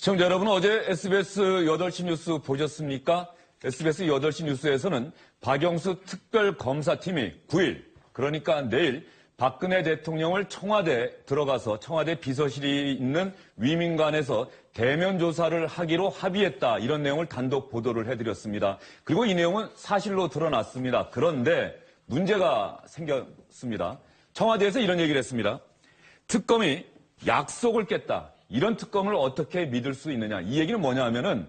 시청자 여러분, 어제 SBS 8시 뉴스 보셨습니까? SBS 8시 뉴스에서는 박영수 특별검사팀이 9일, 그러니까 내일 박근혜 대통령을 청와대에 들어가서 청와대 비서실이 있는 위민관에서 대면 조사를 하기로 합의했다. 이런 내용을 단독 보도를 해드렸습니다. 그리고 이 내용은 사실로 드러났습니다. 그런데 문제가 생겼습니다. 청와대에서 이런 얘기를 했습니다. 특검이 약속을 깼다. 이런 특검을 어떻게 믿을 수 있느냐. 이 얘기는 뭐냐 하면은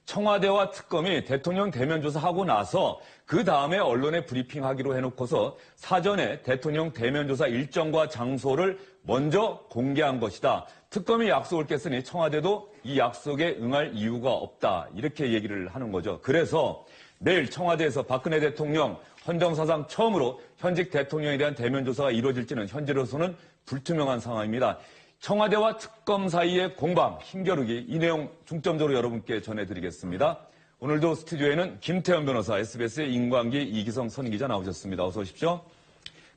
청와대와 특검이 대통령 대면 조사하고 나서 그 다음에 언론에 브리핑하기로 해놓고서 사전에 대통령 대면 조사 일정과 장소를 먼저 공개한 것이다. 특검이 약속을 깼으니 청와대도 이 약속에 응할 이유가 없다. 이렇게 얘기를 하는 거죠. 그래서 내일 청와대에서 박근혜 대통령 헌정사상 처음으로 현직 대통령에 대한 대면 조사가 이루어질지는 현재로서는 불투명한 상황입니다. 청와대와 특검 사이의 공방, 힘겨루기, 이 내용 중점적으로 여러분께 전해드리겠습니다. 오늘도 스튜디오에는 김태현 변호사, SBS의 인광기, 이기성 선임기자 나오셨습니다. 어서 오십시오.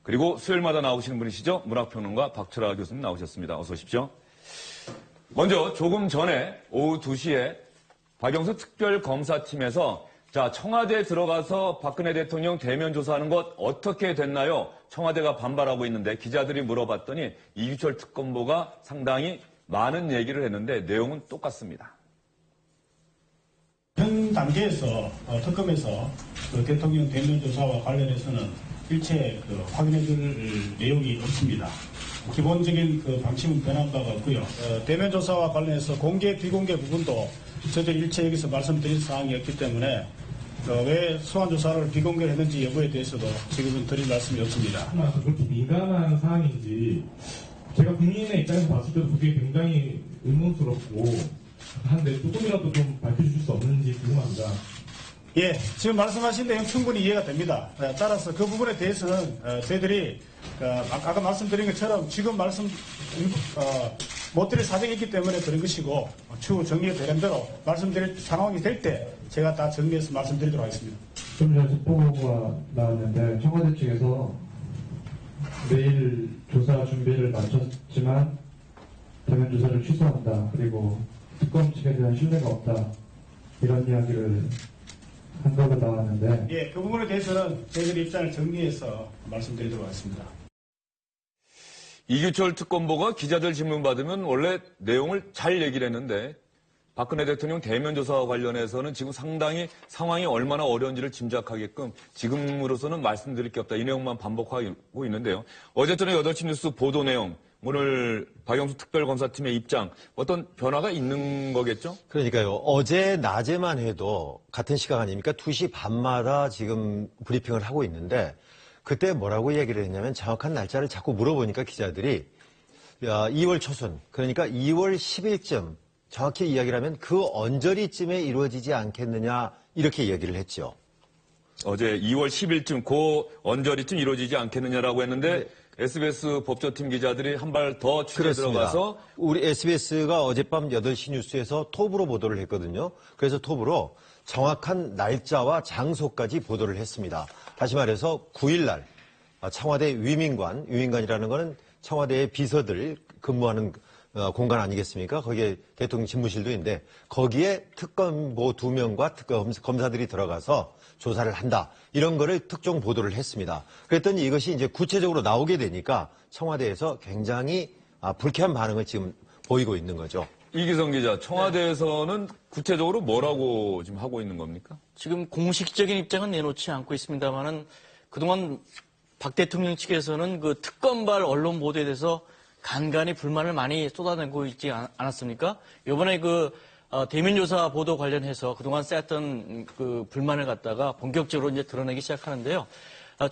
그리고 수요일마다 나오시는 분이시죠. 문학평론가 박철아 교수님 나오셨습니다. 어서 오십시오. 먼저 조금 전에 오후 2시에 박영수 특별검사팀에서 청와대에 들어가서 박근혜 대통령 대면 조사하는 것 어떻게 됐나요? 청와대가 반발하고 있는데 기자들이 물어봤더니 이규철 특검보가 상당히 많은 얘기를 했는데 내용은 똑같습니다. 현 단계에서 특검에서 대통령 대면 조사와 관련해서는 일체 확인해줄 내용이 없습니다. 기본적인 방침은 변한 바가 없고요. 대면 조사와 관련해서 공개, 비공개 부분도 저희들이 일체 여기서 말씀드릴 사항이었기 때문에 왜 소환 조사를 비공개로 했는지 여부에 대해서도 지금은 드릴 말씀이 없습니다. 그렇게 민감한 사항인지 제가 국민의 입장에서 봤을 때도 그게 굉장히 의문스럽고 한데 조금이라도 좀 밝혀주실 수 없는지 궁금합니다. 예, 지금 말씀하신 내용 충분히 이해가 됩니다. 따라서 그 부분에 대해서는 저희들이 아까 말씀드린 것처럼 지금 못 드릴 사정이 있기 때문에 그런 것이고 추후 정리가 되는 대로 말씀드릴 상황이 될 때 제가 다 정리해서 말씀드리도록 하겠습니다. 좀 전에 속보가 나왔는데 청와대 측에서 내일 조사 준비를 마쳤지만 대면 조사를 취소한다. 그리고 특검 측에 대한 신뢰가 없다. 이런 이야기를 한 걸로 나왔는데 예, 그 부분에 대해서는 저희들이 입장을 정리해서 말씀드리도록 하겠습니다. 이규철 특검보가 기자들 질문 받으면 원래 내용을 잘 얘기를 했는데 박근혜 대통령 대면 조사와 관련해서는 지금 상당히 상황이 얼마나 어려운지를 짐작하게끔 지금으로서는 말씀드릴 게 없다. 이 내용만 반복하고 있는데요. 어제 저녁 8시 뉴스 보도 내용, 오늘 박영수 특별검사팀의 입장, 어떤 변화가 있는 거겠죠? 그러니까요. 어제 낮에만 해도 같은 시각 아닙니까? 2시 반마다 지금 브리핑을 하고 있는데 그때 뭐라고 얘기를 했냐면 정확한 날짜를 자꾸 물어보니까 기자들이 2월 초순, 그러니까 2월 10일쯤 정확히 이야기를 하면 그 언저리쯤에 이루어지지 않겠느냐 이렇게 이야기를 했죠. 어제 2월 10일쯤 그 언저리쯤 이루어지지 않겠느냐라고 했는데 네. SBS 법조팀 기자들이 한 발 더 취재 들어가서 우리 SBS가 어젯밤 8시 뉴스에서 톱으로 보도를 했거든요. 그래서 톱으로 정확한 날짜와 장소까지 보도를 했습니다. 다시 말해서 9일 날 청와대 위민관이라는 거는 청와대의 비서들 근무하는 공간 아니겠습니까? 거기에 대통령 집무실도 있는데 거기에 특검보 2명과 검사들이 들어가서 조사를 한다. 이런 거를 특종 보도를 했습니다. 그랬더니 이것이 이제 구체적으로 나오게 되니까 청와대에서 굉장히 불쾌한 반응을 지금 보이고 있는 거죠. 이기성 기자, 청와대에서는 구체적으로 뭐라고 지금 하고 있는 겁니까? 지금 공식적인 입장은 내놓지 않고 있습니다만은 그동안 박 대통령 측에서는 그 특검발 언론 보도에 대해서 간간히 불만을 많이 쏟아내고 있지 않았습니까? 이번에 대면 조사 보도 관련해서 그동안 쌓였던 그 불만을 갖다가 본격적으로 이제 드러내기 시작하는데요.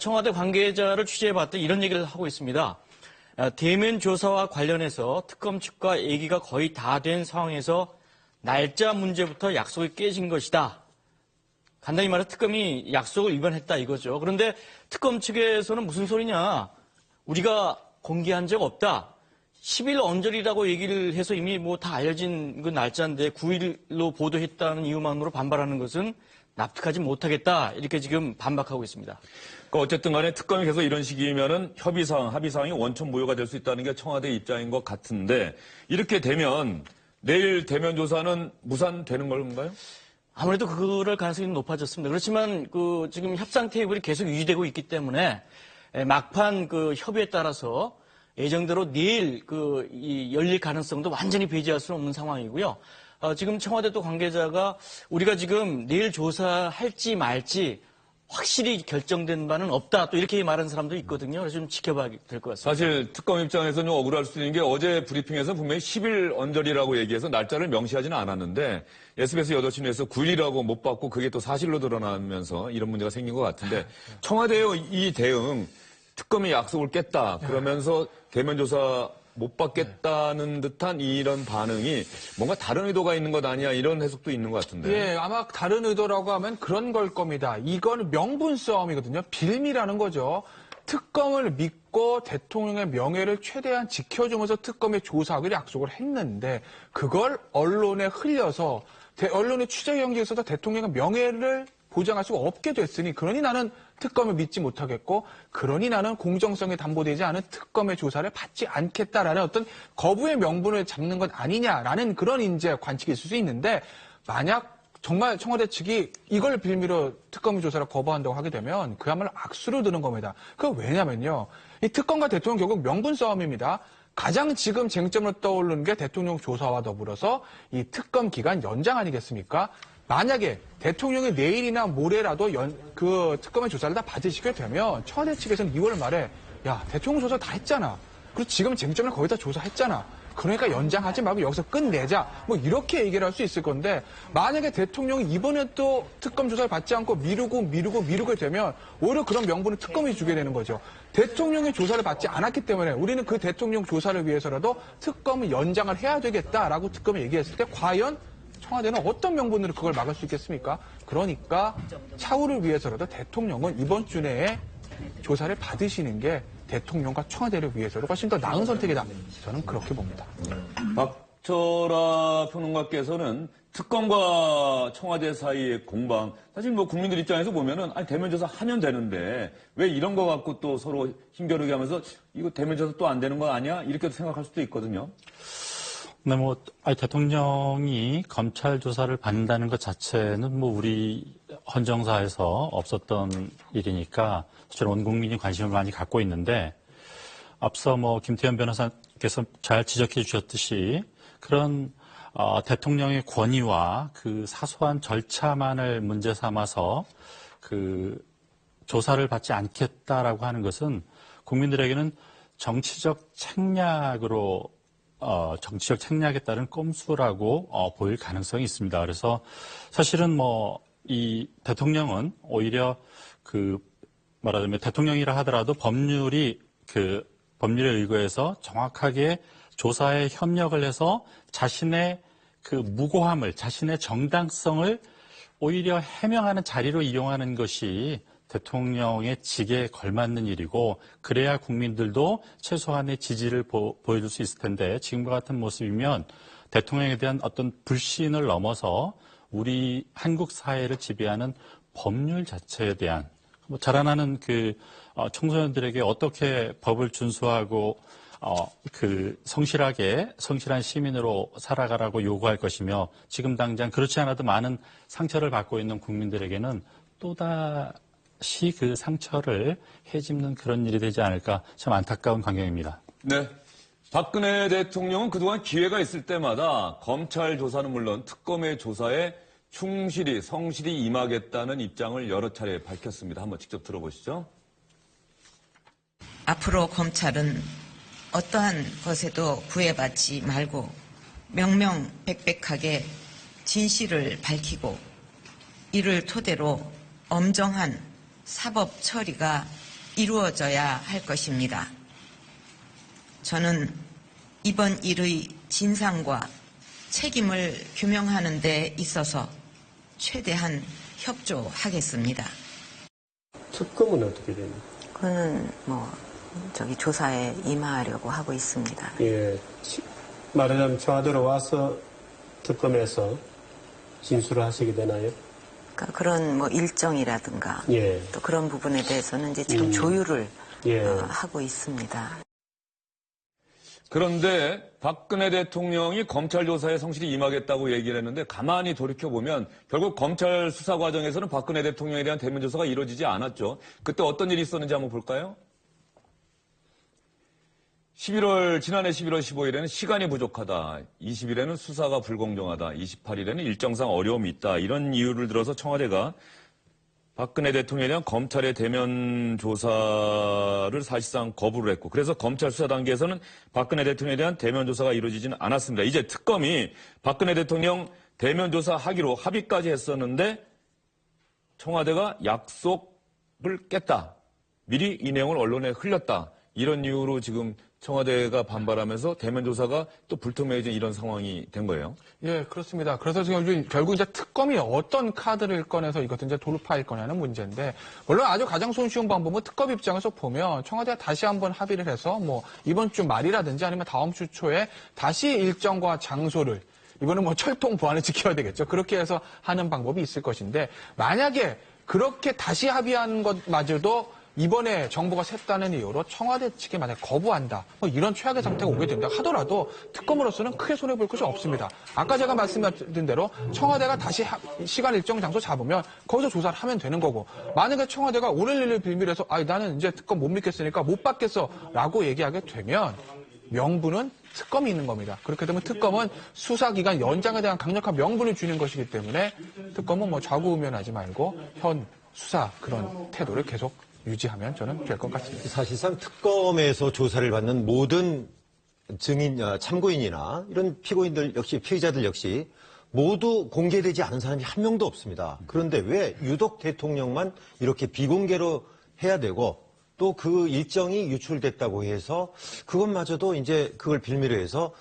청와대 관계자를 취재해봤더니 이런 얘기를 하고 있습니다. 대면 조사와 관련해서 특검 측과 얘기가 거의 다 된 상황에서 날짜 문제부터 약속이 깨진 것이다. 간단히 말해서 특검이 약속을 위반했다 이거죠. 그런데 특검 측에서는 무슨 소리냐. 우리가 공개한 적 없다. 10일 언저리라고 얘기를 해서 이미 다 알려진 그 날짜인데 9일로 보도했다는 이유만으로 반발하는 것은 납득하지 못하겠다. 이렇게 지금 반박하고 있습니다. 그러니까 어쨌든 간에 특검이 계속 이런 식이면은 합의사항이 원천 무효가 될 수 있다는 게 청와대 입장인 것 같은데 이렇게 되면 내일 대면 조사는 무산되는 건가요? 아무래도 그럴 가능성이 높아졌습니다. 그렇지만 지금 협상 테이블이 계속 유지되고 있기 때문에 막판 협의에 따라서 예정대로 내일 열릴 가능성도 완전히 배제할 수는 없는 상황이고요. 지금 청와대 또 관계자가 우리가 지금 내일 조사할지 말지 확실히 결정된 바는 없다. 또 이렇게 말하는 사람도 있거든요. 그래서 좀 지켜봐야 될 것 같습니다. 사실 특검 입장에서는 좀 억울할 수 있는 게 어제 브리핑에서 분명히 10일 언저리라고 얘기해서 날짜를 명시하지는 않았는데 SBS 8시 뉴스에서 9일이라고 못 받고 그게 또 사실로 드러나면서 이런 문제가 생긴 것 같은데 청와대의 이 대응 특검이 약속을 깼다 그러면서 대면 조사 못 받겠다는 듯한 이런 반응이 뭔가 다른 의도가 있는 것 아니야 이런 해석도 있는 것 같은데. 예, 아마 다른 의도라고 하면 그런 걸 겁니다. 이건 명분 싸움이거든요. 빌미라는 거죠. 특검을 믿고 대통령의 명예를 최대한 지켜주면서 특검의 조사하기로 약속을 했는데 그걸 언론에 흘려서 언론의 취재 경쟁에서도 대통령의 명예를 보장할 수가 없게 됐으니 그러니 나는 특검을 믿지 못하겠고 그러니 나는 공정성이 담보되지 않은 특검의 조사를 받지 않겠다라는 어떤 거부의 명분을 잡는 것 아니냐라는 그런 이제 관측이 있을 수 있는데 만약 정말 청와대 측이 이걸 빌미로 특검의 조사를 거부한다고 하게 되면 그야말로 악수로 드는 겁니다. 왜냐면요. 이 특검과 대통령 결국 명분 싸움입니다. 가장 지금 쟁점으로 떠오르는 게 대통령 조사와 더불어서 이 특검 기간 연장 아니겠습니까? 만약에 대통령이 내일이나 모레라도 그 특검의 조사를 다 받으시게 되면 청와대 측에서는 2월 말에 야 대통령 조사 다 했잖아. 그리고 지금 쟁점을 거의 다 조사했잖아. 그러니까 연장하지 말고 여기서 끝내자. 뭐 이렇게 얘기를 할 수 있을 건데 만약에 대통령이 이번에 또 특검 조사를 받지 않고 미루게 되면 오히려 그런 명분을 특검이 주게 되는 거죠. 대통령의 조사를 받지 않았기 때문에 우리는 그 대통령 조사를 위해서라도 특검을 연장을 해야 되겠다라고 특검이 얘기했을 때 과연 청와대는 어떤 명분으로 그걸 막을 수 있겠습니까? 그러니까 차후를 위해서라도 대통령은 이번 주 내에 조사를 받으시는 게 대통령과 청와대를 위해서도 훨씬 더 나은 선택이다. 저는 그렇게 봅니다. 박철아 평론가께서는 특검과 청와대 사이의 공방, 사실 뭐 국민들 입장에서 보면은 아니 대면 조사 하면 되는데 왜 이런 거 갖고 또 서로 힘겨루게 하면서 이거 대면 조사 또 안 되는 거 아니야? 이렇게도 생각할 수도 있거든요. 네, 대통령이 검찰 조사를 받는다는 것 자체는 우리 헌정사에서 없었던 일이니까 사실 온 국민이 관심을 많이 갖고 있는데 앞서 김태현 변호사께서 잘 지적해 주셨듯이 그런 대통령의 권위와 그 사소한 절차만을 문제 삼아서 그 조사를 받지 않겠다라고 하는 것은 국민들에게는 정치적 책략에 따른 꼼수라고 보일 가능성이 있습니다. 그래서 사실은 이 대통령은 오히려 말하자면 대통령이라 하더라도 법률에 의거해서 정확하게 조사에 협력을 해서 자신의 그 무고함을, 자신의 정당성을 오히려 해명하는 자리로 이용하는 것이 대통령의 직에 걸맞는 일이고 그래야 국민들도 최소한의 지지를 보여줄 수 있을 텐데 지금과 같은 모습이면 대통령에 대한 어떤 불신을 넘어서 우리 한국 사회를 지배하는 법률 자체에 대한 자라나는 청소년들에게 어떻게 법을 준수하고 성실한 시민으로 살아가라고 요구할 것이며 지금 당장 그렇지 않아도 많은 상처를 받고 있는 국민들에게는 또다시 그 상처를 헤집는 그런 일이 되지 않을까 참 안타까운 광경입니다. 네. 박근혜 대통령은 그동안 기회가 있을 때마다 검찰 조사는 물론 특검의 조사에 성실히 임하겠다는 입장을 여러 차례 밝혔습니다. 한번 직접 들어보시죠. 앞으로 검찰은 어떠한 것에도 구애받지 말고 명명백백하게 진실을 밝히고 이를 토대로 엄정한 사법 처리가 이루어져야 할 것입니다. 저는 이번 일의 진상과 책임을 규명하는 데 있어서 최대한 협조하겠습니다. 특검은 어떻게 됩니까? 그거는 조사에 임하려고 하고 있습니다. 예, 말하자면 청와대로 와서 특검에서 진술을 하시게 되나요? 그러니까 그런 일정이라든가 예. 또 그런 부분에 대해서는 이제 지금 조율을 하고 있습니다. 그런데 박근혜 대통령이 검찰 조사에 성실히 임하겠다고 얘기를 했는데 가만히 돌이켜보면 결국 검찰 수사 과정에서는 박근혜 대통령에 대한 대면 조사가 이루어지지 않았죠. 그때 어떤 일이 있었는지 한번 볼까요? 지난해 11월 15일에는 시간이 부족하다. 20일에는 수사가 불공정하다. 28일에는 일정상 어려움이 있다. 이런 이유를 들어서 청와대가 박근혜 대통령에 대한 검찰의 대면 조사를 사실상 거부를 했고, 그래서 검찰 수사 단계에서는 박근혜 대통령에 대한 대면 조사가 이루어지지는 않았습니다. 이제 특검이 박근혜 대통령 대면 조사하기로 합의까지 했었는데 청와대가 약속을 깼다. 미리 이 내용을 언론에 흘렸다. 이런 이유로 지금 청와대가 반발하면서 대면 조사가 또 불투명해진 이런 상황이 된 거예요. 예, 그렇습니다. 그래서 지금 결국 이제 특검이 어떤 카드를 꺼내서 이것을 이제 돌파할 거냐는 문제인데, 물론 아주 가장 손쉬운 방법은 특검 입장에서 보면 청와대가 다시 한번 합의를 해서 뭐 이번 주 말이라든지 아니면 다음 주 초에 다시 일정과 장소를, 이번은 뭐 철통 보안을 지켜야 되겠죠. 그렇게 해서 하는 방법이 있을 것인데, 만약에 그렇게 다시 합의한 것마저도 이번에 정부가 샜다는 이유로 청와대 측이 만약 거부한다, 뭐 이런 최악의 상태가 오게 된다 하더라도 특검으로서는 크게 손해볼 것이 없습니다. 아까 제가 말씀드린 대로 청와대가 다시 시간 일정 장소 잡으면 거기서 조사를 하면 되는 거고, 만약에 청와대가 오늘 일을 빌미해서 나는 이제 특검 못 믿겠으니까 못 받겠어 라고 얘기하게 되면 명분은 특검이 있는 겁니다. 그렇게 되면 특검은 수사기간 연장에 대한 강력한 명분을 주는 것이기 때문에 특검은 뭐 좌고우면하지 말고 현 수사 그런 태도를 계속 유지하면 저는 될 것 같습니다. 사실상 특검에서 조사를 받는 모든 증인, 참고인이나 이런 피고인들 역시, 피의자들 역시 모두 공개되지 않은 사람이 한 명도 없습니다. 그런데 왜 유독 대통령만 이렇게 비공개로 해야 되고 또 그 일정이 유출됐다고 해서 그것마저도 이제 그걸 빌미로 해서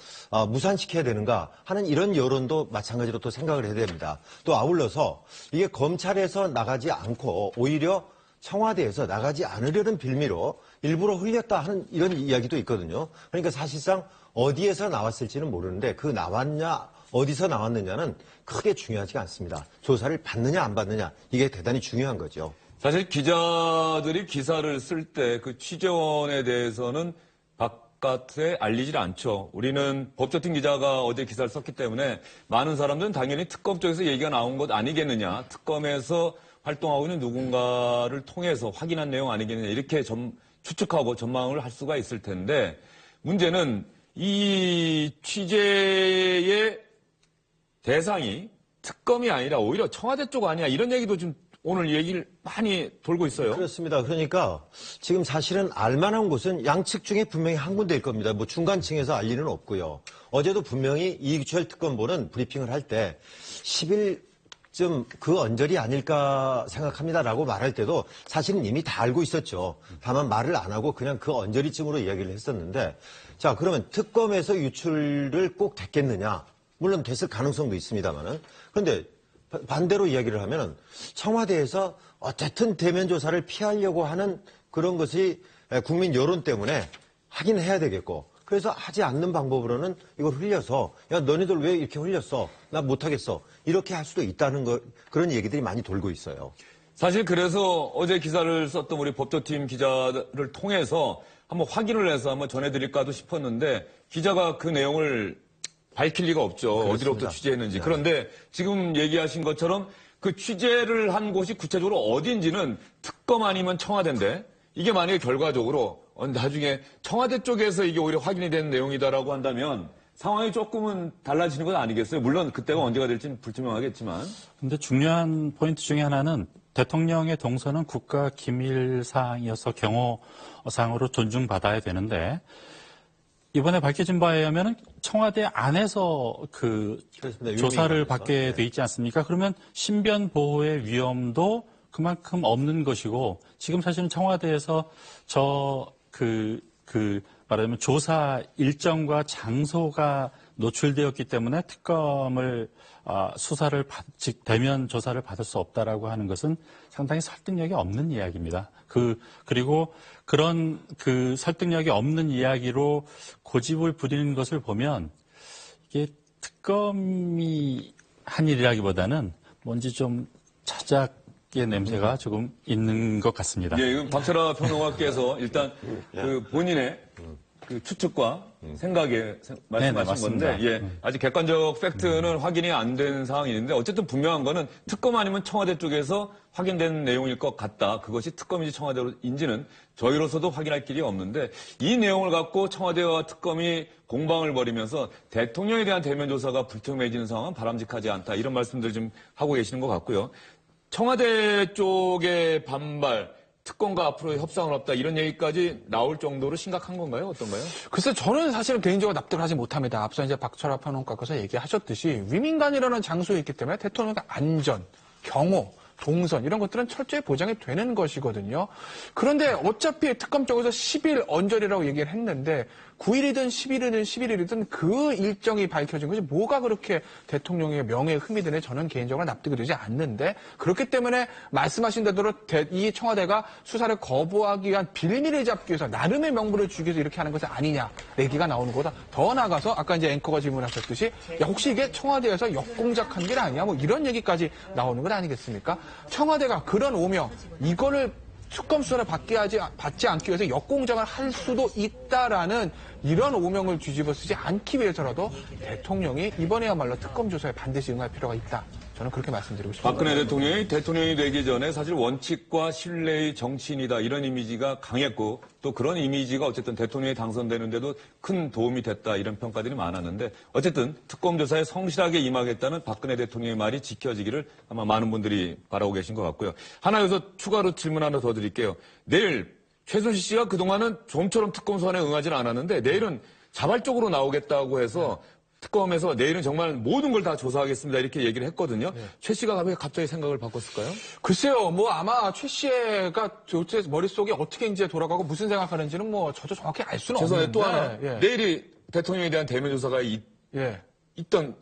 무산시켜야 되는가 하는 이런 여론도 마찬가지로 또 생각을 해야 됩니다. 또 아울러서 이게 검찰에서 나가지 않고 오히려 청와대에서 나가지 않으려는 빌미로 일부러 흘렸다 하는 이런 이야기도 있거든요. 그러니까 사실상 어디에서 나왔을지는 모르는데 그 나왔냐, 어디서 나왔느냐는 크게 중요하지가 않습니다. 조사를 받느냐 안 받느냐, 이게 대단히 중요한 거죠. 사실 기자들이 기사를 쓸 때 그 취재원에 대해서는 바깥에 알리질 않죠. 우리는 법조팀 기자가 어제 기사를 썼기 때문에 많은 사람들은 당연히 특검 쪽에서 얘기가 나온 것 아니겠느냐, 특검에서 활동하고 있는 누군가를 통해서 확인한 내용 아니겠느냐, 이렇게 추측하고 전망을 할 수가 있을 텐데, 문제는 이 취재의 대상이 특검이 아니라 오히려 청와대 쪽 아니야, 이런 얘기도 좀 오늘 얘기를 많이 돌고 있어요. 그렇습니다. 그러니까 지금 사실은 알만한 곳은 양측 중에 분명히 한 군데일 겁니다. 뭐 중간층에서 알 리는 없고요. 어제도 분명히 이규철 특검보는 브리핑을 할 때 10일 그 언저리 아닐까 생각합니다라고 말할 때도 사실은 이미 다 알고 있었죠. 다만 말을 안 하고 그냥 그 언저리쯤으로 이야기를 했었는데, 자, 그러면 특검에서 유출을 꼭 됐겠느냐? 물론 됐을 가능성도 있습니다만은. 그런데 반대로 이야기를 하면은 청와대에서 어쨌든 대면 조사를 피하려고 하는 그런 것이 국민 여론 때문에 하긴 해야 되겠고, 그래서 하지 않는 방법으로는 이걸 흘려서, 야, 너네들 왜 이렇게 흘렸어? 나 못하겠어. 이렇게 할 수도 있다는 그런 얘기들이 많이 돌고 있어요. 사실 그래서 어제 기사를 썼던 우리 법조팀 기자를 통해서 한번 확인을 해서 한번 전해드릴까도 싶었는데, 기자가 그 내용을 밝힐 리가 없죠. 그렇습니다. 어디로부터 취재했는지. 네. 그런데 지금 얘기하신 것처럼 그 취재를 한 곳이 구체적으로 어딘지는 특검 아니면 청와대인데, 이게 만약에 결과적으로 나중에 청와대 쪽에서 이게 오히려 확인이 된 내용이다라고 한다면 상황이 조금은 달라지는 건 아니겠어요? 물론 그때가 언제가 될지는 불투명하겠지만. 근데 중요한 포인트 중에 하나는 대통령의 동선은 국가 기밀 사항이어서 경호상으로 존중받아야 되는데, 이번에 밝혀진 바에 의하면 청와대 안에서 그 조사를 받게 돼 있지 않습니까? 그러면 신변 보호의 위험도 그만큼 없는 것이고, 지금 사실은 청와대에서 말하자면 조사 일정과 장소가 노출되었기 때문에 특검을 즉 대면 조사를 받을 수 없다라고 하는 것은 상당히 설득력이 없는 이야기입니다. 그리고 그런 그 설득력이 없는 이야기로 고집을 부리는 것을 보면 이게 특검이 한 일이라기보다는 뭔지 좀 자작의 냄새가 조금 있는 것 같습니다. 예, 박철아 평론가께서 일단 그 본인의 그 추측과 생각에 말씀하신 맞습니다. 건데, 예, 아직 객관적 팩트는 확인이 안 된 상황이 있는데, 어쨌든 분명한 거는 특검 아니면 청와대 쪽에서 확인된 내용일 것 같다. 그것이 특검인지 청와대인지는 저희로서도 확인할 길이 없는데, 이 내용을 갖고 청와대와 특검이 공방을 벌이면서 대통령에 대한 대면 조사가 불투명해지는 상황은 바람직하지 않다. 이런 말씀들 좀 하고 계시는 것 같고요. 청와대 쪽의 반발, 특검과 앞으로 협상은 없다 이런 얘기까지 나올 정도로 심각한 건가요? 어떤가요? 글쎄 저는 사실은 개인적으로 납득을 하지 못합니다. 앞서 이제 박철아 평론가께서 얘기하셨듯이 위민관이라는 장소에 있기 때문에 대통령의 안전, 경호, 동선 이런 것들은 철저히 보장이 되는 것이거든요. 그런데 어차피 특검 쪽에서 10일 언저리라고 얘기를 했는데 9일이든 10일이든 11일이든 그 일정이 밝혀진 것이 뭐가 그렇게 대통령의 명예에 흠이 드네 저는 개인적으로 납득이 되지 않는데 그렇기 때문에 말씀하신 대로 이 청와대가 수사를 거부하기 위한 빌미를 잡기 위해서 나름의 명분을 주기 위해서 이렇게 하는 것이 아니냐 얘기가 나오는 것보다 더 나아가서 아까 이제 앵커가 질문하셨듯이 야, 혹시 이게 청와대에서 역공작한 게 아니야 뭐 이런 얘기까지 나오는 건 아니겠습니까? 청와대가 그런 오명 이거를 특검 수사를 받지 않기 위해서 역공장을 할 수도 있다라는 이런 오명을 뒤집어 쓰지 않기 위해서라도 대통령이 이번에야말로 특검 조사에 반드시 응할 필요가 있다. 저는 그렇게 말씀드리고 싶습니다. 박근혜 대통령이 되기 전에 사실 원칙과 신뢰의 정치인이다 이런 이미지가 강했고 또 그런 이미지가 어쨌든 대통령이 당선되는데도 큰 도움이 됐다 이런 평가들이 많았는데 어쨌든 특검 조사에 성실하게 임하겠다는 박근혜 대통령의 말이 지켜지기를 아마 많은 분들이 바라고 계신 것 같고요. 하나 여기서 추가로 질문 하나 더 드릴게요. 내일 최순실 씨가 그동안은 좀처럼 특검 소환에 응하지는 않았는데 내일은 자발적으로 나오겠다고 해서 특검에서 내일은 정말 모든 걸 다 조사하겠습니다 이렇게 얘기를 했거든요. 최 씨가 왜 갑자기 생각을 바꿨을까요? 글쎄요, 뭐 아마 최 씨가 도대체 머릿속에 어떻게 이제 돌아가고 무슨 생각하는지는 뭐 저도 정확히 알 수는 없는데. 죄송해요. 또 하나. 내일이 대통령에 대한 대면 조사가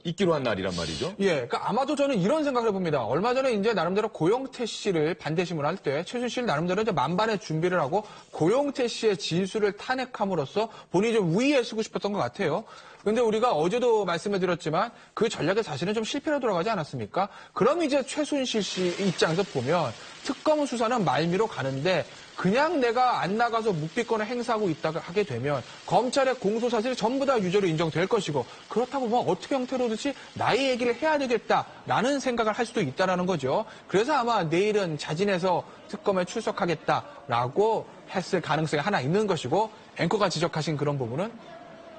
있기로 한 날이란 말이죠. 예, 그러니까 아마도 저는 이런 생각을 해봅니다. 얼마 전에 이제 나름대로 고영태 씨를 반대심을 할 때 최순실 나름대로 이제 만반의 준비를 하고 고영태 씨의 진술을 탄핵함으로써 본인이 좀 우위에 서고 싶었던 것 같아요. 근데 우리가 어제도 말씀을 드렸지만 그 전략에 사실은 좀 실패로 돌아가지 않았습니까? 그럼 이제 최순실 씨 입장에서 보면 특검 수사는 말미로 가는데 그냥 내가 안 나가서 묵비권을 행사하고 있다가 하게 되면 검찰의 공소 사실이 전부 다 유죄로 인정될 것이고 그렇다고 뭐 어떻게 형태로든지 나의 얘기를 해야 되겠다라는 생각을 할 수도 있다라는 거죠. 그래서 아마 내일은 자진해서 특검에 출석하겠다라고 했을 가능성이 하나 있는 것이고 앵커가 지적하신 그런 부분은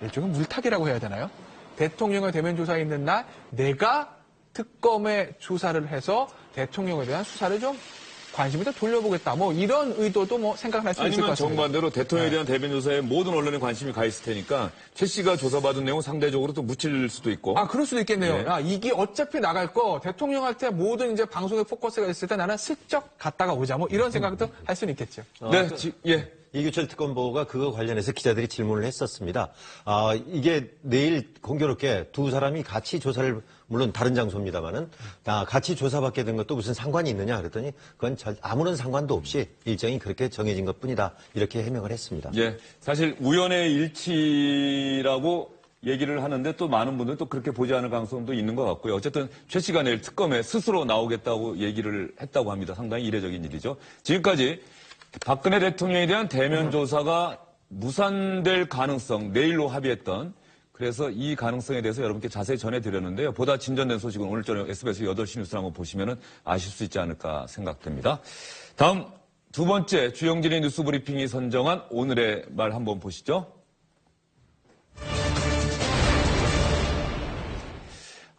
일종의 물타기라고 해야 되나요? 대통령의 대면 조사에 있는 날 내가 특검에 조사를 해서 대통령에 대한 수사를 좀 관심을 더 돌려보겠다. 뭐 이런 의도도 뭐 생각할 수 있을 것 아니면 같습니다. 정반대로 대통령에 대한 대변 조사에 모든 언론의 관심이 가 있을 테니까 최 씨가 조사받은 내용 상대적으로 또 묻힐 수도 있고. 아, 그럴 수도 있겠네요. 네. 아, 이게 어차피 나갈 거 대통령한테 모든 이제 방송에 포커스가 있을 때 나는 슬쩍 갔다가 오자. 뭐 이런 생각도 할 수는 있겠죠. 네, 예. 이규철 특검보가 그거 관련해서 기자들이 질문을 했었습니다. 이게 내일 공교롭게 두 사람이 같이 조사를 물론 다른 장소입니다만은 같이 조사받게 된 것도 무슨 상관이 있느냐 그랬더니 그건 아무런 상관도 없이 일정이 그렇게 정해진 것뿐이다 이렇게 해명을 했습니다. 예, 사실 우연의 일치라고 얘기를 하는데 또 많은 분들은 또 그렇게 보지 않을 가능성도 있는 것 같고요. 어쨌든 최 씨가 내일 특검에 스스로 나오겠다고 얘기를 했다고 합니다. 상당히 이례적인 일이죠. 지금까지 박근혜 대통령에 대한 대면 조사가 무산될 가능성 내일로 합의했던 그래서 이 가능성에 대해서 여러분께 자세히 전해드렸는데요. 보다 진전된 소식은 오늘 저녁 SBS 8시 뉴스를 한번 보시면 아실 수 있지 않을까 생각됩니다. 다음 두 번째 주영진의 뉴스 브리핑이 선정한 오늘의 말 한번 보시죠.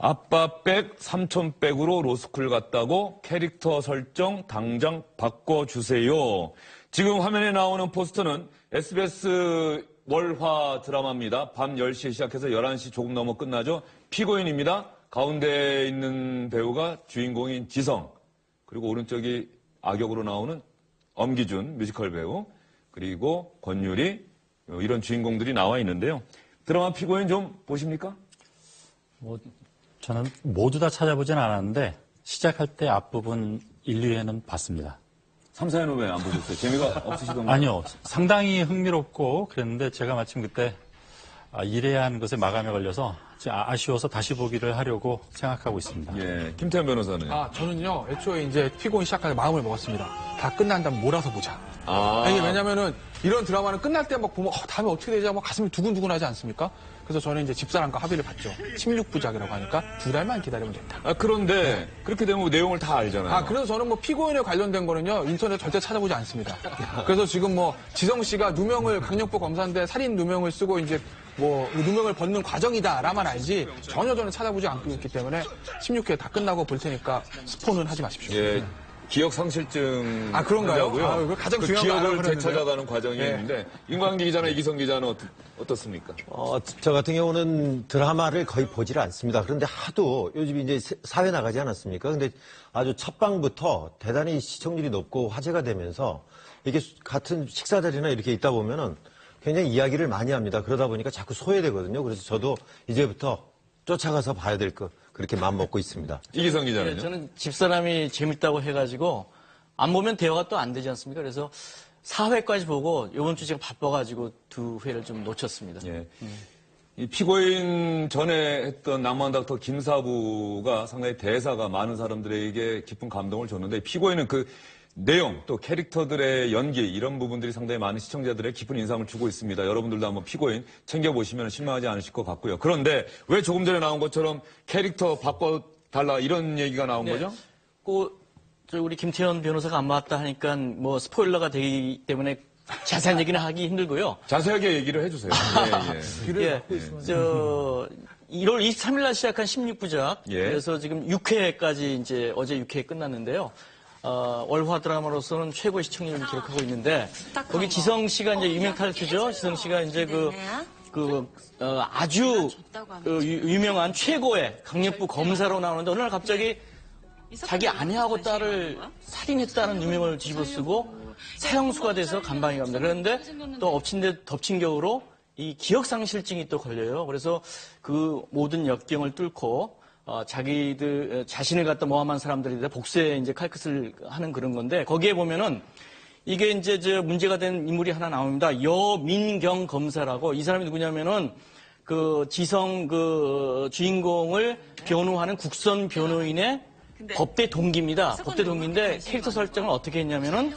아빠 백, 삼촌 백으로 로스쿨 갔다고 캐릭터 설정 당장 바꿔주세요. 지금 화면에 나오는 포스터는 SBS 월화 드라마입니다. 밤 10시에 시작해서 11시 조금 넘어 끝나죠. 피고인입니다. 가운데 있는 배우가 주인공인 지성, 그리고 오른쪽이 악역으로 나오는 엄기준 뮤지컬 배우, 그리고 권유리 이런 주인공들이 나와 있는데요. 드라마 피고인 좀 보십니까? 저는 모두 다 찾아보진 않았는데 시작할 때 앞부분 1, 2회는 봤습니다. 3, 4회는 왜 안 보셨어요? 재미가 없으시던가요? 아니요. 상당히 흥미롭고 그랬는데 제가 마침 그때 일해야 하는 것에 마감에 걸려서 아쉬워서 다시 보기를 하려고 생각하고 있습니다. 예, 김태현 변호사는? 저는요, 애초에 이제 피고인 시작할 때 마음을 먹었습니다. 다 끝난 다음 몰아서 보자. 이게 왜냐면은 이런 드라마는 끝날 때 막 보면 다음에 어떻게 되지? 막 가슴이 두근두근하지 않습니까? 그래서 저는 이제 집사람과 합의를 봤죠. 16부작이라고 하니까 2달만 기다리면 된다. 그런데 그렇게 되면 내용을 다 알잖아요. 그래서 저는 뭐 피고인에 관련된 거는요, 인터넷 절대 찾아보지 않습니다. 그래서 지금 뭐 지성 씨가 누명을, 강력부 검사인데 살인 누명을 쓰고 이제 뭐 누명을 벗는 과정이다라만 알지 전혀 저는 찾아보지 않고 있기 때문에 16회 다 끝나고 볼 테니까 스포는 하지 마십시오. 예. 기억 상실증. 그런가요? 그거 가장 중요한 거 기억을 알아보는데요. 되찾아가는 과정이 예. 있는데 임광기 기자나 이기성 기자는 어떻습니까? 저 같은 경우는 드라마를 거의 보지를 않습니다. 그런데 하도 요즘 이제 사회 나가지 않았습니까? 근데 아주 첫 방부터 대단히 시청률이 높고 화제가 되면서 이게 같은 식사 자리나 이렇게 있다 보면은 굉장히 이야기를 많이 합니다. 그러다 보니까 자꾸 소외되거든요. 그래서 저도 이제부터 쫓아가서 봐야 될 거 그렇게 마음 먹고 있습니다. 이기성 기자는요? 저는 집사람이 재밌다고 해가지고 안 보면 대화가 또 안 되지 않습니까? 그래서 4회까지 보고 이번 주 제가 바빠가지고 2회를 좀 놓쳤습니다. 예. 이 피고인 전에 했던 낭만 닥터 김사부가 상당히 대사가 많은 사람들에게 깊은 감동을 줬는데 피고인은 그 내용 또 캐릭터들의 연기 이런 부분들이 상당히 많은 시청자들의 깊은 인상을 주고 있습니다. 여러분들도 한번 피고인 챙겨보시면 실망하지 않으실 것 같고요. 그런데 왜 조금 전에 나온 것처럼 캐릭터 바꿔달라 이런 얘기가 나온 거죠? 우리 김태현 변호사가 안 맞다 하니까 뭐 스포일러가 되기 때문에 자세한 얘기는 하기 힘들고요. 자세하게 얘기를 해주세요. 예. 1월 23일 날 시작한 16부작. 예. 그래서 지금 6회까지 이제 어제 6회 끝났는데요. 월화 드라마로서는 최고 시청률을 기록하고 있는데 거기 지성 씨가 이제 유명 탈주죠. 지성 씨가 이제 아주 유명한 최고의 강력부 검사로 나오는데 어느 날 갑자기 자기 아내하고 딸을 살인했다는 누명을 뒤집어 쓰고 사형수가 돼서 감방에 갑니다. 그런데 또 엎친 데 덮친 격으로 이 기억상실증이 또 걸려요. 그래서 그 모든 역경을 뚫고 자신을 갖다 모함한 사람들에 대해 복수에 이제 칼끝을 하는 그런 건데 거기에 보면은 이게 이제 문제가 된 인물이 하나 나옵니다. 여민경 검사라고 이 사람이 누구냐면은 그 지성 주인공을 변호하는 국선 변호인의 법대 동기입니다. 법대 동기인데 캐릭터 설정을 어떻게 했냐면은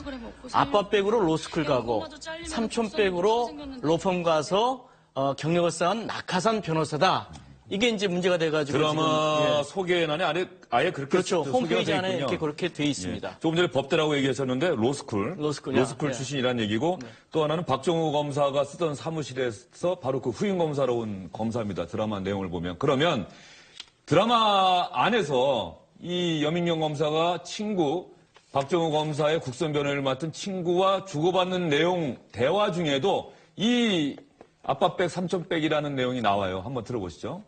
아빠 백으로 로스쿨 가고 삼촌 백으로 로펌 가서 경력을 쌓은 낙하산 변호사다. 이게 이제 문제가 돼가지고 드라마 소개란에 아예 그렇게 그렇죠. 소개가 홈페이지 돼 안에 있군요. 이렇게 그렇게 돼 있습니다. 예. 조금 전에 법대라고 얘기하셨는데 로스쿨 출신이라는 얘기고 또 하나는 박정우 검사가 쓰던 사무실에서 바로 그 후임 검사로 온 검사입니다. 드라마 내용을 보면. 그러면 드라마 안에서 이 여민경 검사가 박정우 검사의 국선 변호를 맡은 친구와 주고받는 내용 대화 중에도 이 아빠백 삼촌백이라는 내용이 나와요. 한번 들어보시죠.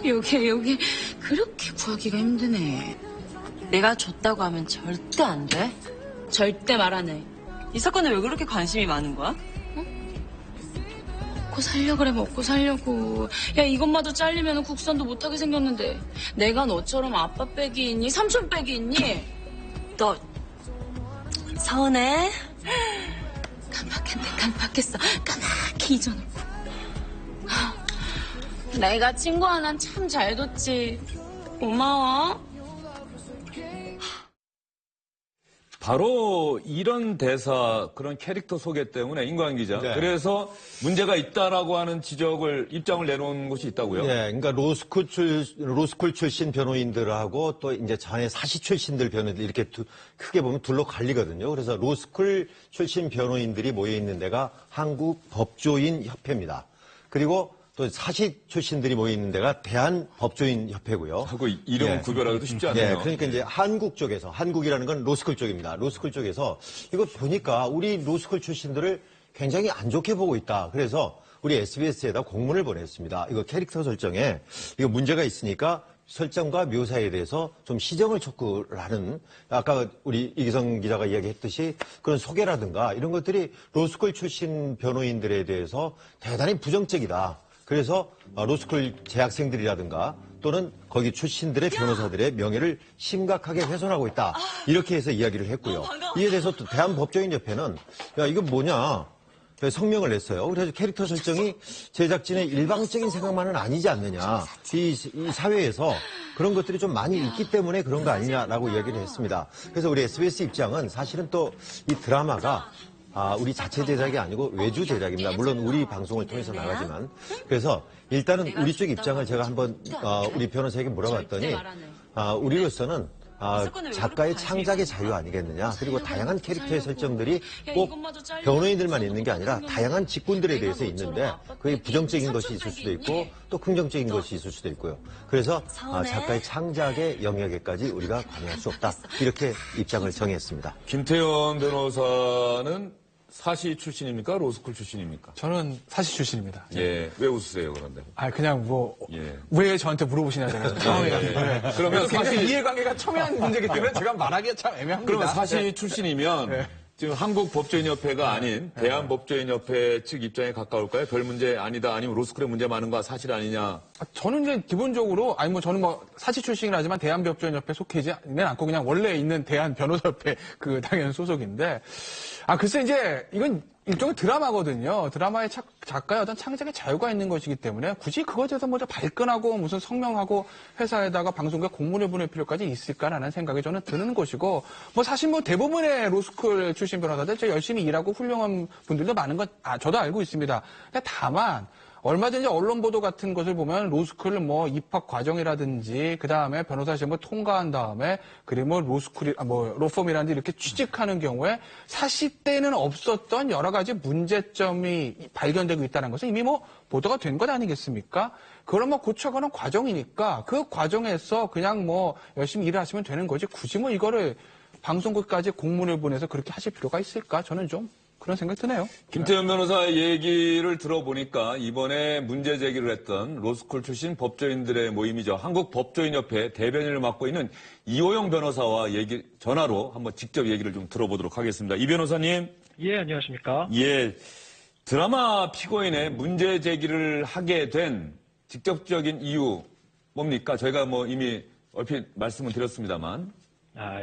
여기 그렇게 구하기가 힘드네. 내가 줬다고 하면 절대 안 돼. 절대 말 안 해. 이 사건에 왜 그렇게 관심이 많은 거야? 먹고 살려 그래, 먹고 살려고. 야, 이것마저 잘리면 국선도 못하게 생겼는데 내가 너처럼 아빠 백이 있니? 삼촌 백이 있니? 너 서운해? 깜빡했어. 까맣게 잊어놓고. 내가 친구 하나는 참 잘 뒀지. 고마워. 바로 이런 대사, 그런 캐릭터 소개 때문에 임광 기자. 네. 그래서 문제가 있다라고 하는 입장을 내놓은 곳이 있다고요? 네, 그러니까 로스쿨 출신 변호인들하고 또 이제 전에 사시 출신들 변호인들 이렇게 크게 보면 둘로 갈리거든요. 그래서 로스쿨 출신 변호인들이 모여 있는 데가 한국법조인 협회입니다. 그리고 또 사시 출신들이 모여 있는 데가 대한법조인 협회고요. 하고 이름 구별하기도 쉽지 않네요. 네, 그러니까 이제 한국 쪽에서, 한국이라는 건 로스쿨 쪽입니다. 로스쿨 쪽에서 이거 보니까 우리 로스쿨 출신들을 굉장히 안 좋게 보고 있다. 그래서 우리 SBS에다 공문을 보냈습니다. 이거 캐릭터 설정에 이거 문제가 있으니까 설정과 묘사에 대해서 좀 시정을 촉구를 하는, 아까 우리 이기성 기자가 이야기했듯이 그런 소개라든가 이런 것들이 로스쿨 출신 변호인들에 대해서 대단히 부정적이다. 그래서 로스쿨 재학생들이라든가 또는 거기 출신들의 변호사들의 명예를 심각하게 훼손하고 있다. 이렇게 해서 이야기를 했고요. 이에 대해서 또 대한법조인협회는 야, 이거 뭐냐. 성명을 냈어요. 그래서 캐릭터 설정이 제작진의 일방적인 생각만은 아니지 않느냐. 이 사회에서 그런 것들이 좀 많이 있기 때문에 그런 거 아니냐라고 이야기를 했습니다. 그래서 우리 SBS 입장은 사실은 또 이 드라마가 우리 자체 제작이 아니고 외주 제작입니다. 물론 우리 방송을 통해서 나가지만. 그래서 일단은 우리 쪽 입장을 제가 한번 우리 변호사에게 물어봤더니 우리로서는 작가의 창작의 자유 아니겠느냐. 그리고 다양한 캐릭터의 설정들이 꼭 변호인들만 있는 게 아니라 다양한 직군들에 대해서 있는데 그게 부정적인 것이 있을 수도 있고 또 긍정적인 것이 있을 수도 있고요. 그래서 작가의 창작의 영역에까지 우리가 관여할 수 없다. 이렇게 입장을 정했습니다. 김태현 변호사는 사시 출신입니까? 로스쿨 출신입니까? 저는 사시 출신입니다. 예. 왜 웃으세요, 그런데? 그냥 예. 왜 저한테 물어보시냐잖아요. 예. 그러면 사실 이해관계가 첨예한 문제이기 때문에 제가 말하기가 참 애매합니다. 그러면 사시 출신이면 네. 지금 한국법조인협회가 아닌 대한법조인협회 측 입장에 가까울까요? 별 문제 아니다, 아니면 로스쿨의 문제 많은 거 사실 아니냐? 저는 이제 기본적으로, 저는 사시 출신이긴 하지만 대한법조인협회 속해지는 않고 그냥 원래 있는 대한변호사협회 당연 소속인데, 글쎄 이제 이건 일종의 드라마거든요. 드라마의 작가의 어떤 창작의 자유가 있는 것이기 때문에 굳이 그것에 대해서 먼저 발끈하고 무슨 성명하고 회사에다가 방송국에 공문을 보낼 필요까지 있을까라는 생각이 저는 드는 것이고, 사실 대부분의 로스쿨 출신 변호사들 열심히 일하고 훌륭한 분들도 많은 건 저도 알고 있습니다. 근데 다만 얼마든지 언론 보도 같은 것을 보면 로스쿨 입학 과정이라든지 그 다음에 변호사 시험을 통과한 다음에 그리고 로스쿨이 로펌이라든지 이렇게 취직하는 경우에 사시 때는 없었던 여러 가지 문제점이 발견되고 있다는 것은 이미 보도가 된 것 아니겠습니까? 그걸 고쳐가는 과정이니까 그 과정에서 그냥 열심히 일을 하시면 되는 거지 굳이 이거를 방송국까지 공문을 보내서 그렇게 하실 필요가 있을까? 저는 좀 그런 생각이 드네요. 김태현 변호사의 얘기를 들어보니까 이번에 문제 제기를 했던 로스쿨 출신 법조인들의 모임이죠. 한국법조인협회 대변인을 맡고 있는 이호영 변호사와 전화로 한번 직접 얘기를 좀 들어보도록 하겠습니다. 이 변호사님. 예, 안녕하십니까. 예. 드라마 피고인의 문제 제기를 하게 된 직접적인 이유 뭡니까? 저희가 이미 얼핏 말씀을 드렸습니다만.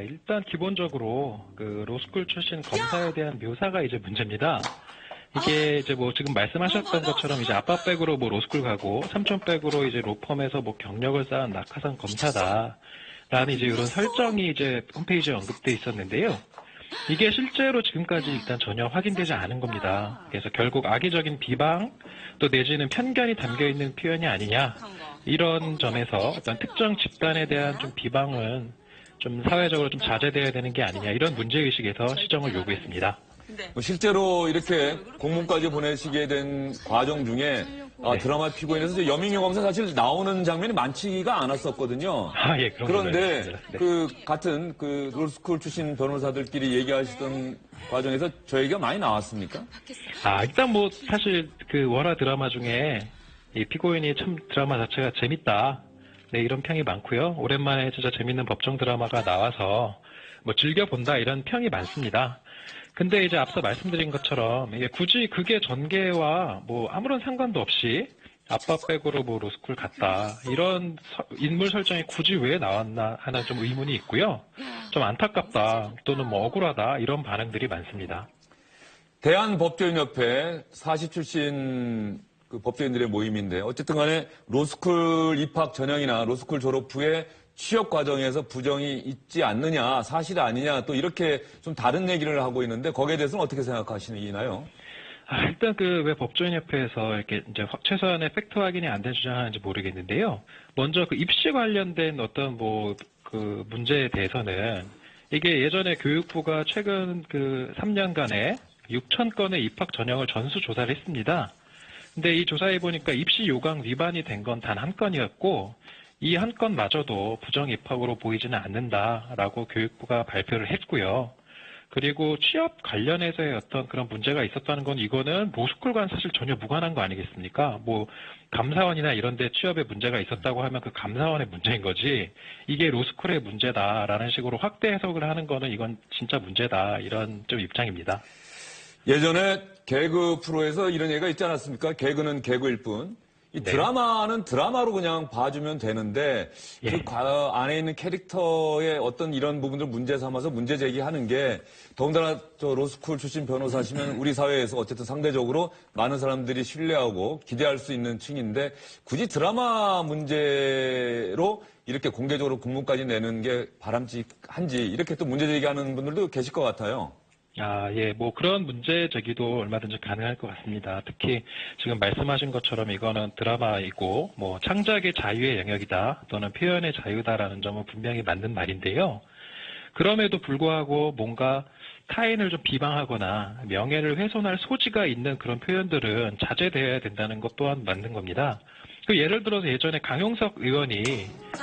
일단 기본적으로 로스쿨 출신 검사에 대한 묘사가 이제 문제입니다. 이게 이제 지금 말씀하셨던 것처럼 이제 아빠 백으로 로스쿨 가고 삼촌 백으로 이제 로펌에서 경력을 쌓은 낙하산 검사다라는 이제 이런 설정이 이제 홈페이지에 언급돼 있었는데요. 이게 실제로 지금까지 일단 전혀 확인되지 않은 겁니다. 그래서 결국 악의적인 비방 또 내지는 편견이 담겨 있는 표현이 아니냐 이런 점에서 어떤 특정 집단에 대한 좀 비방은 좀 사회적으로 좀 자제돼야 되는 게 아니냐 이런 문제의식에서 시정을 요구했습니다. 실제로 이렇게 공문까지 보내시게 된 과정 중에 드라마 피고인에서 여민규 검사 사실 나오는 장면이 많지가 않았었거든요. 예, 그런데 같은 로스쿨 출신 변호사들끼리 얘기하시던 과정에서 저 얘기가 많이 나왔습니까? 일단 사실 원화 드라마 중에 이 피고인이 참 드라마 자체가 재밌다. 네, 이런 평이 많고요. 오랜만에 진짜 재밌는 법정 드라마가 나와서 즐겨본다 이런 평이 많습니다. 근데 이제 앞서 말씀드린 것처럼 이게 굳이 그게 전개와 아무런 상관도 없이 아빠 백으로 로스쿨 갔다 이런 인물 설정이 굳이 왜 나왔나 하는 좀 의문이 있고요. 좀 안타깝다 또는 억울하다 이런 반응들이 많습니다. 대한법조인협회 사시 출신 법조인들의 모임인데 어쨌든 간에 로스쿨 입학 전형이나 로스쿨 졸업 후에 취업 과정에서 부정이 있지 않느냐, 사실 아니냐 또 이렇게 좀 다른 얘기를 하고 있는데 거기에 대해서는 어떻게 생각하시나요? 일단 왜 법조인협회에서 이렇게 이제 최소한의 팩트 확인이 안 된 주장하는지 모르겠는데요. 먼저 입시 관련된 어떤 문제에 대해서는 이게 예전에 교육부가 최근 3년간에 6,000건의 입학 전형을 전수 조사를 했습니다. 근데 이 조사해 보니까 입시 요강 위반이 된 건 단 한 건이었고 이 한 건마저도 부정 입학으로 보이지는 않는다라고 교육부가 발표를 했고요. 그리고 취업 관련해서의 어떤 그런 문제가 있었다는 건 이거는 로스쿨과는 사실 전혀 무관한 거 아니겠습니까? 감사원이나 이런 데 취업에 문제가 있었다고 하면 그 감사원의 문제인 거지 이게 로스쿨의 문제다라는 식으로 확대 해석을 하는 거는 이건 진짜 문제다 이런 좀 입장입니다. 예전에 개그 프로에서 이런 얘기가 있지 않았습니까? 개그는 개그일 뿐. 이 드라마는 드라마로 그냥 봐주면 되는데 그 안에 있는 캐릭터의 어떤 이런 부분들 문제 삼아서 문제 제기하는 게 더군다나 저 로스쿨 출신 변호사시면 우리 사회에서 어쨌든 상대적으로 많은 사람들이 신뢰하고 기대할 수 있는 층인데 굳이 드라마 문제로 이렇게 공개적으로 공문까지 내는 게 바람직한지 이렇게 또 문제 제기하는 분들도 계실 것 같아요. 뭐 그런 문제 제기도 얼마든지 가능할 것 같습니다. 특히 지금 말씀하신 것처럼 이거는 드라마이고 뭐 창작의 자유의 영역이다 또는 표현의 자유다라는 점은 분명히 맞는 말인데요. 그럼에도 불구하고 뭔가 타인을 좀 비방하거나 명예를 훼손할 소지가 있는 그런 표현들은 자제되어야 된다는 것 또한 맞는 겁니다. 예를 들어서 예전에 강용석 의원이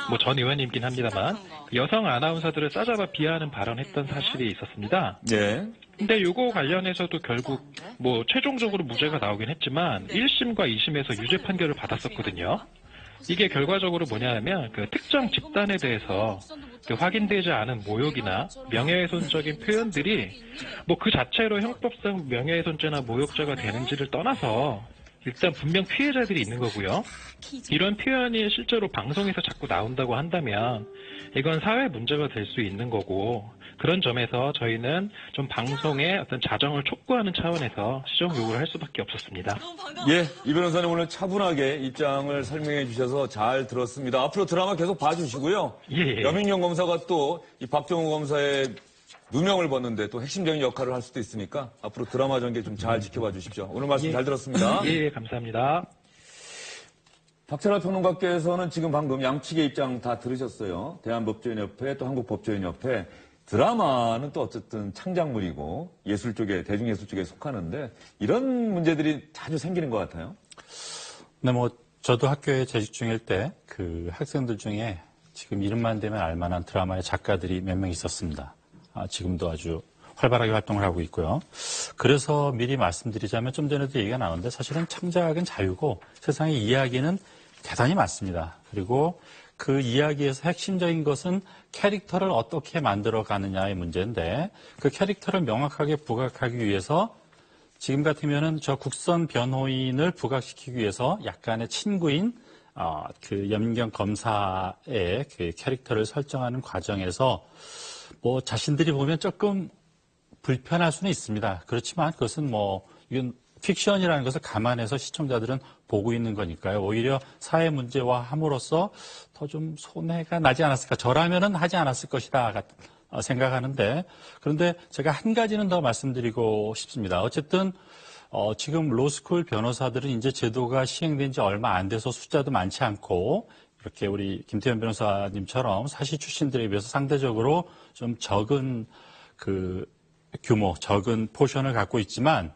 뭐 전 의원님긴 합니다만 여성 아나운서들을 싸잡아 비하하는 발언했던 사실이 있었습니다. 네. 근데 요거 관련해서도 결국 뭐 최종적으로 무죄가 나오긴 했지만 1심과 2심에서 유죄 판결을 받았었거든요. 이게 결과적으로 뭐냐면 그 특정 집단에 대해서 그 확인되지 않은 모욕이나 명예훼손적인 표현들이 뭐 그 자체로 형법상 명예훼손죄나 모욕죄가 되는지를 떠나서 일단 분명 피해자들이 있는 거고요. 이런 표현이 실제로 방송에서 자꾸 나온다고 한다면 이건 사회 문제가 될 수 있는 거고 그런 점에서 저희는 좀 방송의 어떤 자정을 촉구하는 차원에서 시정 요구를 할 수밖에 없었습니다. 예, 이 변호사님 오늘 차분하게 입장을 설명해 주셔서 잘 들었습니다. 앞으로 드라마 계속 봐주시고요. 여민경 검사가 또 이 박정우 검사의 누명을 벗는데 또 핵심적인 역할을 할 수도 있으니까 앞으로 드라마 전개 좀 잘 지켜봐 주십시오. 오늘 말씀 잘 들었습니다. 감사합니다. 박찬하 평론가께서는 지금 방금 양측의 입장 다 들으셨어요. 대한법조인협회 또 한국법조인협회. 드라마는 또 어쨌든 창작물이고 예술 쪽에, 대중예술 쪽에 속하는데 이런 문제들이 자주 생기는 것 같아요. 네, 저도 학교에 재직 중일 때 그 학생들 중에 지금 이름만 대면 알만한 드라마의 작가들이 몇 명 있었습니다. 지금도 아주 활발하게 활동을 하고 있고요. 그래서 미리 말씀드리자면 좀 전에도 얘기가 나오는데 사실은 창작은 자유고 세상의 이야기는 대단히 많습니다. 그리고 그 이야기에서 핵심적인 것은 캐릭터를 어떻게 만들어가느냐의 문제인데 그 캐릭터를 명확하게 부각하기 위해서 지금 같으면은 저 국선 변호인을 부각시키기 위해서 약간의 친구인 그 염경 검사의 그 캐릭터를 설정하는 과정에서 뭐 자신들이 보면 조금 불편할 수는 있습니다. 그렇지만 그것은 이건 픽션이라는 것을 감안해서 시청자들은 보고 있는 거니까요. 오히려 사회 문제화 함으로써 더 좀 손해가 나지 않았을까. 저라면은 하지 않았을 것이다 생각하는데 그런데 제가 한 가지는 더 말씀드리고 싶습니다. 어쨌든 지금 로스쿨 변호사들은 이제 제도가 시행된 지 얼마 안 돼서 숫자도 많지 않고 이렇게 우리 김태현 변호사님처럼 사시 출신들에 비해서 상대적으로 좀 적은 그 규모, 적은 포션을 갖고 있지만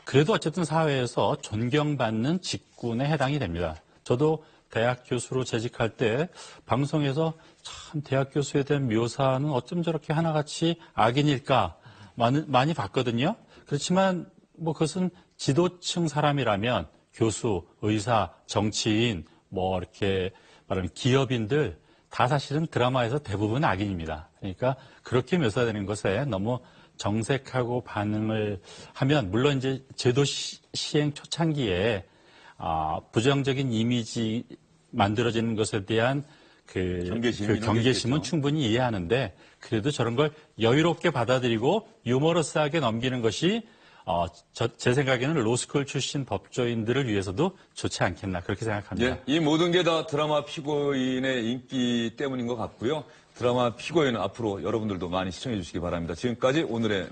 그래도 어쨌든 사회에서 존경받는 직군에 해당이 됩니다. 저도 대학 교수로 재직할 때 방송에서 참 대학 교수에 대한 묘사는 어쩜 저렇게 하나같이 악인일까 많이 봤거든요. 그렇지만 그것은 지도층 사람이라면 교수, 의사, 정치인, 이렇게 말하면 기업인들 다 사실은 드라마에서 대부분 악인입니다. 그러니까 그렇게 묘사되는 것에 너무 정색하고 반응을 하면 물론 이제 제도 시행 초창기에 부정적인 이미지 만들어지는 것에 대한 경계심은 충분히 이해하는데 그래도 저런 걸 여유롭게 받아들이고 유머러스하게 넘기는 것이 제 생각에는 로스쿨 출신 법조인들을 위해서도 좋지 않겠나 그렇게 생각합니다. 이 모든 게 다 드라마 피고인의 인기 때문인 것 같고요. 드라마 피고인은 앞으로 여러분들도 많이 시청해 주시기 바랍니다. 지금까지 오늘의